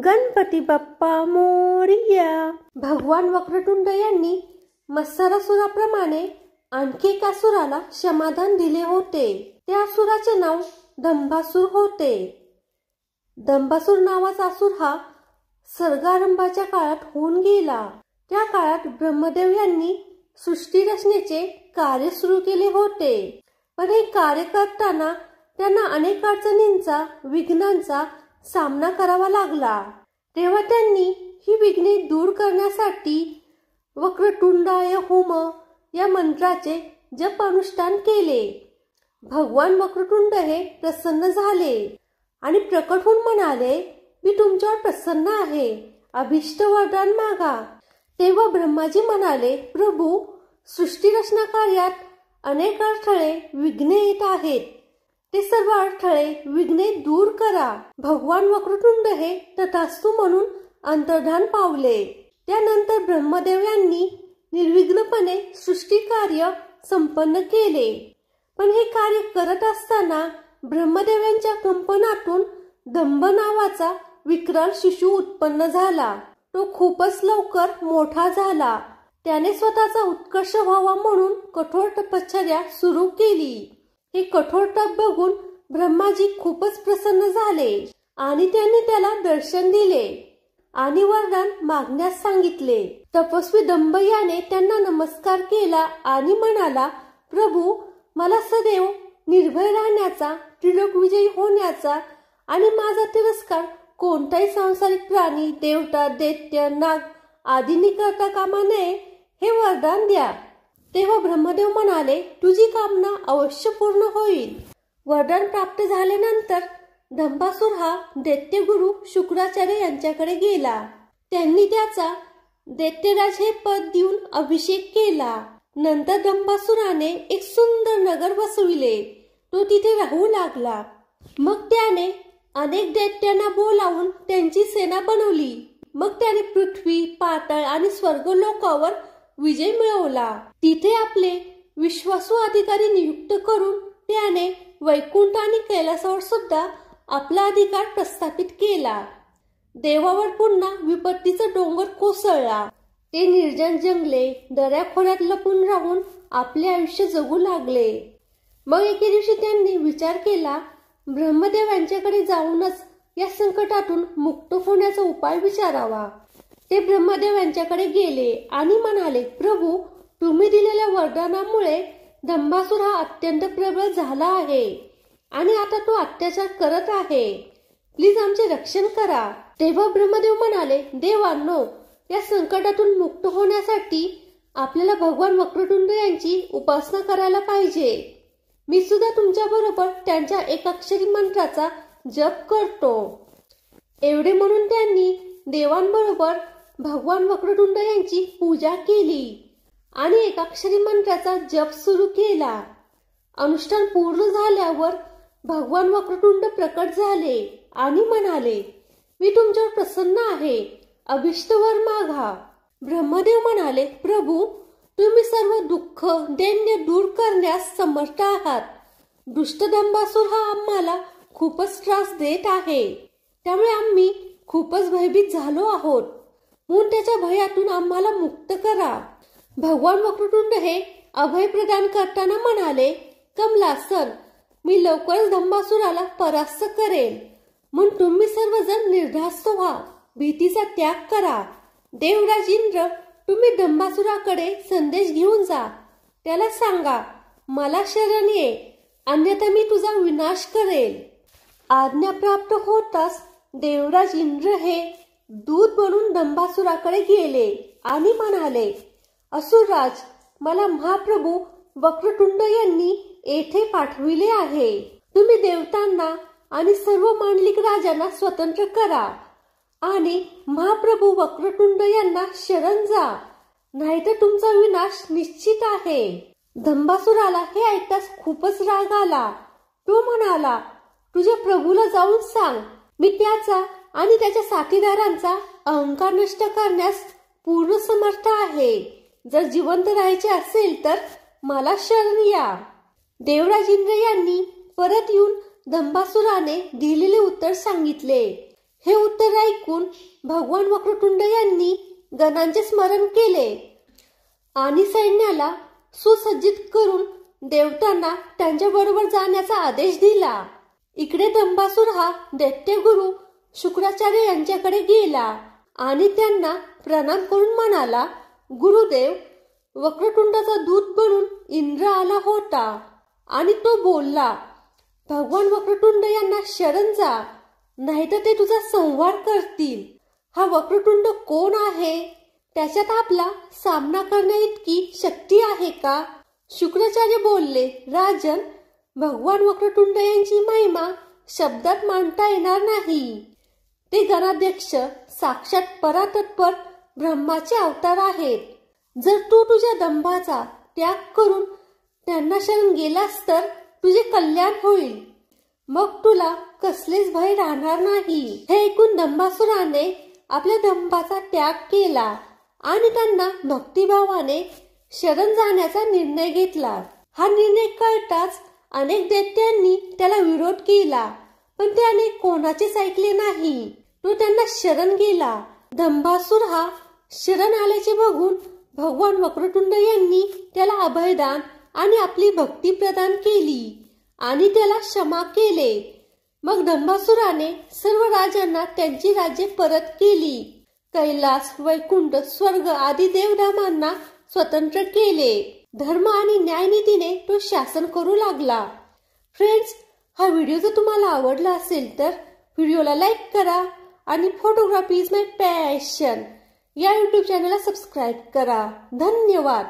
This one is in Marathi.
गणपती बाप्पा मोरया। भगवान वक्रतुंड यांनी मत्सरासुराप्रमाणे आणखी एका असुराला क्षमादान दिले होते। त्या असुराचे नाव दंभासुर होते। दंभासुर नावाचा असुर हा सर्गारंभाच्या काळात होऊन गेला। त्या काळात ब्रह्मदेव यांनी सृष्टी रचनेचे कार्य सुरू केले होते, पण हे कार्य करताना त्यांना अनेक अडचणींचा, विघ्नांचा सामना करावा लागला। तेव्हा त्यांनी ही विघ्ने दूर करण्यासाठी वक्रतुंडाय होम या मंत्राचे जप अनुष्ठान केले। भगवान वक्रतुंड हे प्रसन्न झाले आणि प्रकट होऊन म्हणाले, मी तुमच्यावर प्रसन्न आहे, अभिष्ट वरदान मागा। तेव्हा ब्रह्माजी म्हणाले, प्रभू, सृष्टी रचना कार्यात अनेक अडथळे, विघ्ने येत आहेत, ते सर्व अडथळे, विघ्ने दूर करा। भगवान वक्रतुंड हे तथास्तु म्हणून अंतर्धान पावले। त्यानंतर ब्रह्मदेव यांनी निर्विघ्नपणे सृष्टी कार्य संपन्न केले। पण हे कार्य करत असताना ब्रह्मदेवांच्या कंपनातून दंभ नावाचा विक्राल शिशु उत्पन्न झाला। तो खूपच लवकर मोठा झाला। त्याने स्वतःचा उत्कर्ष व्हावा म्हणून कठोर तपश्चर्या सुरू केली। हे कठोर तप बघून ब्रह्माजी खूपच प्रसन्न झाले आणि त्यांनी त्याला दर्शन दिले आणि वरदान मागण्यास सांगितले। तपस्वी दंभ याने त्यांना नमस्कार केला आणि म्हणाला, प्रभू, मला सदैव निर्भय राहण्याचा, त्रिलोक विजयी होण्याचा आणि माझा तिरस्कार कोणताही सांसारिक प्राणी, देवता, दैत्य, नाग आदींनी करता कामा नये, हे वरदान द्या। तेव्हा ब्रह्मदेव म्हणाले, तुझी कामना अवश्य पूर्ण होईल। वरदान प्राप्त झाल्यानंतर दंभासुर हा दैत्यगुरु शुक्राचार्य यांच्याकडे गेला। त्यांनी त्याचा दैत्यराज हे पद देऊन अभिषेक केला। नंतर दंभासुराने एक सुंदर नगर वसविले। तो तिथे राहू लागला। मग त्याने अनेक दैत्यांना बोलावून त्यांची सेना बनवली। मग त्याने पृथ्वी, पाताळ आणि स्वर्गलोकावर विजय मिळवला। तिथे आपले विश्वासू अधिकारी नियुक्त करून त्याने वैकुंठ आणि कैलासावर सुद्धा आपला अधिकार प्रस्थापित केला। देवावर पुन्हा विपत्तीचा डोंगर कोसळला। ते निर्जन जंगले, दऱ्याखोऱ्यात लपून राहून आपले आयुष्य जगू लागले। मग एके दिवशी त्यांनी विचार केला, ब्रह्मदेव यांच्याकडे जाऊनच या संकटातून मुक्त होण्याचा उपाय विचारावा। ते ब्रह्मदेव यांच्याकडे गेले आणि म्हणाले, प्रभू, तुम्ही दिलेल्या वरदानामुळे दंभासुर हा अत्यंत प्रबळ झाला आहे आणि आता तो अत्याचार करत आहे। प्लीज आमचे रक्षण करा। तेव्हा ब्रह्मदेव म्हणाले, देवांनो, या संकटातून मुक्त होण्यासाठी आपल्याला भगवान वक्रतुंड यांची उपासना करायला पाहिजे। मी सुद्धा तुमच्या बरोबर त्यांच्या एकाक्षरी मंत्राचा जप करतो। एवढे म्हणून त्यांनी देवांबरोबर भगवान वक्रतुंड यांची पूजा केली आणि एकाक्षरी मंत्राचा जप सुरू केला। अनुष्ठान पूर्ण झाल्यावर भगवान वक्रतुंड प्रकट झाले आणि म्हणाले, मी तुमच्यावर प्रसन्न आहे, अभिष्ट वर मागा। ब्रह्मदेव म्हणाले, प्रभू, तुम्ही सर्व दुःख, दैन्य दूर करण्यास समर्थ आहात। दुष्ट दंभासुर हा आम्हाला खूपच त्रास देत आहे, त्यामुळे आम्ही खूपच भयभीत झालो आहोत, म्हणून त्याच्या भयातून आम्हाला मुक्त करा। भगवान वक्रतुंड हे अभय प्रदान करताना म्हणाले, कमलासन, मी लवकरच दंभासुराला परास्त करेल, म्हणून तुम्ही सर्वजण निर्धास्त व्हा, भीतीचा त्याग करा। देवराज इंद्र, तुम्ही दंभासुराकडे संदेश घेऊन जा, त्याला सांगा, मला शरण ये, अन्यथा मी तुझा विनाश करेल। आज्ञा प्राप्त होताच देवराज इंद्र हे दूत बनून दंभासुराकडे गेले आणि म्हणाले, असुरराज, मला महाप्रभू वक्रतुंड यांनी येथे पाठविले आहे। तुम्ही देवतांना आणि सर्व मांडलिक राजांना स्वतंत्र करा आणि महाप्रभू वक्रतुंड यांना शरण जा, नाहीतर तुमचा विनाश निश्चित आहे। दंभासुराला हे ऐकताच खूपच राग आला। तो म्हणाला, तुझ्या प्रभूला जाऊन सांग, मी त्याचा आणि त्याच्या साथीदारांचा अहंकार नष्ट करण्यास पूर्ण समर्थ आहे। जर जिवंत राहायचे असेल तर मला शरण या। देवराज इंद्र यांनी परत येऊन दंभासुराने दिलेले उत्तर सांगितले। हे उत्तर ऐकून भगवान वक्रतुंड यांनी गणांचे स्मरण केले आणि सैन्याला सुसज्जित करून देवतांना त्यांच्या बरोबर जाण्याचा आदेश दिला. इकडे दंबासूर हा दैत्यगुरु शुक्राचार्य यांच्याकडे गेला आणि त्यांना प्रणाम करून म्हणाला, गुरुदेव, वक्रतुंडाचा दूत बनून इंद्र आला होता आणि तो बोलला, भगवान वक्रतुंड यांना शरण जा, नाहीतर ते तुझा संहार करतील. हा वक्रतुंड कोण आहे? त्याच्यात आपला सामना करण्याइतकी शक्ती आहे का? शुक्राचार्य बोलले, राजन, भगवान वक्रतुंड यांची महिमा शब्दात मांडता येणार नाही. ते गणाध्यक्ष साक्षात परातत्पर ब्रह्माचे अवतार आहेत. जर तू तुझ्या दंभाचा त्याग करून त्यांना शरण गेलास तर तुझे कल्याण होईल. मग तुला कसलेच भय राहणार नाही. हे ऐकून दंबासुराने आपल्या दंभाचा त्याग केला आणि त्यांना भक्तिभावाने शरण जाण्याचा निर्णय घेतला. हा निर्णय कळताच अनेक दैत्यांनी त्याला विरोध केला, पण त्याने कोणाचेच ऐकले नाही. तो त्यांना शरण गेला. दंबासूर हा शरण आल्याचे बघून भगवान वक्रतुंड यांनी त्याला अभयदान आणि आपली भक्ती प्रदान केली आणि त्याला क्षमा केले. मग दंबासुराने सर्व राजांना त्यांची राज्ये परत केली. कैलास, वैकुंठ, स्वर्ग आदी देवधामांना स्वतंत्र केले. धर्म आणि न्यायनीतीने तो शासन करू लागला. फ्रेंड्स, हा व्हिडिओ जर तुम्हाला आवडला असेल तर व्हिडिओला लाईक करा आणि फोटोग्राफी इज माय पॅशन या यूट्यूब चॅनलला सबस्क्राईब करा. धन्यवाद.